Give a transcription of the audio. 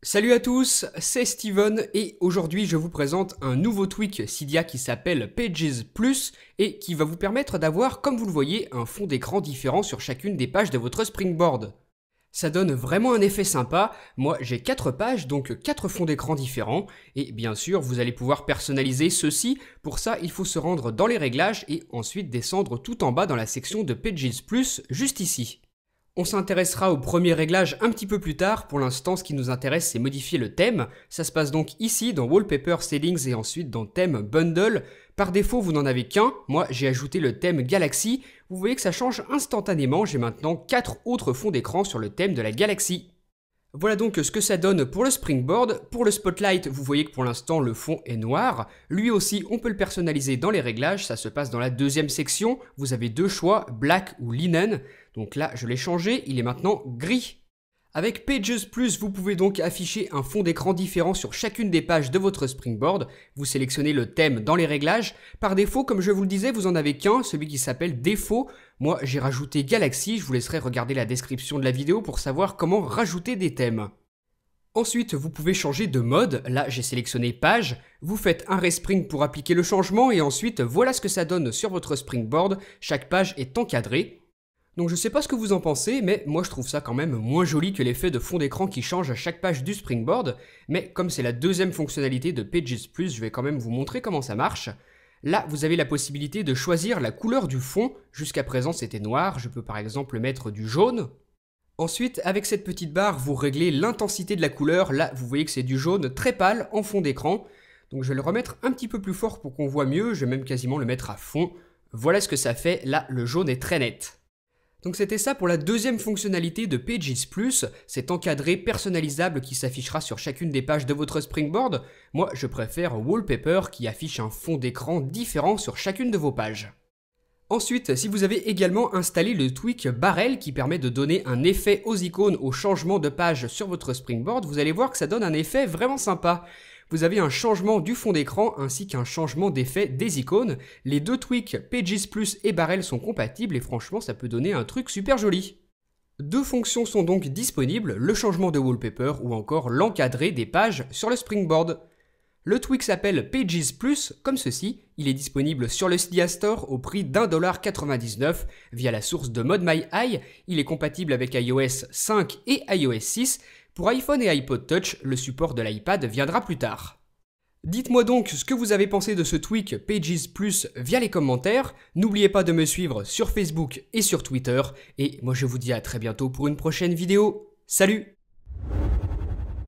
Salut à tous, c'est Steven et aujourd'hui je vous présente un nouveau tweak Cydia qui s'appelle Pages Plus et qui va vous permettre d'avoir, comme vous le voyez, un fond d'écran différent sur chacune des pages de votre Springboard. Ça donne vraiment un effet sympa. Moi j'ai 4 pages, donc 4 fonds d'écran différents et bien sûr vous allez pouvoir personnaliser ceux-ci. Pour ça il faut se rendre dans les réglages et ensuite descendre tout en bas dans la section de Pages Plus juste ici. On s'intéressera au premier réglage un petit peu plus tard. Pour l'instant, ce qui nous intéresse, c'est modifier le thème. Ça se passe donc ici dans Wallpaper Settings et ensuite dans Thème Bundle. Par défaut, vous n'en avez qu'un. Moi, j'ai ajouté le thème Galaxy. Vous voyez que ça change instantanément. J'ai maintenant 4 autres fonds d'écran sur le thème de la galaxie. Voilà donc ce que ça donne pour le Springboard. Pour le Spotlight, vous voyez que pour l'instant le fond est noir. Lui aussi, on peut le personnaliser dans les réglages, ça se passe dans la deuxième section. Vous avez deux choix, Black ou Linen. Donc là, je l'ai changé, il est maintenant gris. Avec Pages Plus, vous pouvez donc afficher un fond d'écran différent sur chacune des pages de votre Springboard. Vous sélectionnez le thème dans les réglages. Par défaut, comme je vous le disais, vous en avez qu'un, celui qui s'appelle Défaut. Moi, j'ai rajouté Galaxy, je vous laisserai regarder la description de la vidéo pour savoir comment rajouter des thèmes. Ensuite, vous pouvez changer de mode. Là, j'ai sélectionné Page. Vous faites un respring pour appliquer le changement et ensuite, voilà ce que ça donne sur votre Springboard. Chaque page est encadrée. Donc je sais pas ce que vous en pensez, mais moi je trouve ça quand même moins joli que l'effet de fond d'écran qui change à chaque page du Springboard. Mais comme c'est la deuxième fonctionnalité de Pages Plus, je vais quand même vous montrer comment ça marche. Là, vous avez la possibilité de choisir la couleur du fond. Jusqu'à présent, c'était noir. Je peux par exemple mettre du jaune. Ensuite, avec cette petite barre, vous réglez l'intensité de la couleur. Là, vous voyez que c'est du jaune très pâle en fond d'écran. Donc je vais le remettre un petit peu plus fort pour qu'on voit mieux. Je vais même quasiment le mettre à fond. Voilà ce que ça fait. Là, le jaune est très net. Donc c'était ça pour la deuxième fonctionnalité de Pages Plus, cet encadré personnalisable qui s'affichera sur chacune des pages de votre Springboard. Moi je préfère Wallpaper qui affiche un fond d'écran différent sur chacune de vos pages. Ensuite, si vous avez également installé le tweak Barrel qui permet de donner un effet aux icônes au changement de page sur votre Springboard, vous allez voir que ça donne un effet vraiment sympa. Vous avez un changement du fond d'écran ainsi qu'un changement d'effet des icônes. Les deux tweaks Pages Plus et Barrel sont compatibles et franchement ça peut donner un truc super joli. Deux fonctions sont donc disponibles, le changement de wallpaper ou encore l'encadré des pages sur le Springboard. Le tweak s'appelle Pages Plus, comme ceci. Il est disponible sur le Cydia Store au prix d'1,99$ via la source de ModMyEye. Il est compatible avec iOS 5 et iOS 6. Pour iPhone et iPod Touch, le support de l'iPad viendra plus tard. Dites-moi donc ce que vous avez pensé de ce tweak Pages Plus via les commentaires. N'oubliez pas de me suivre sur Facebook et sur Twitter. Et moi je vous dis à très bientôt pour une prochaine vidéo. Salut!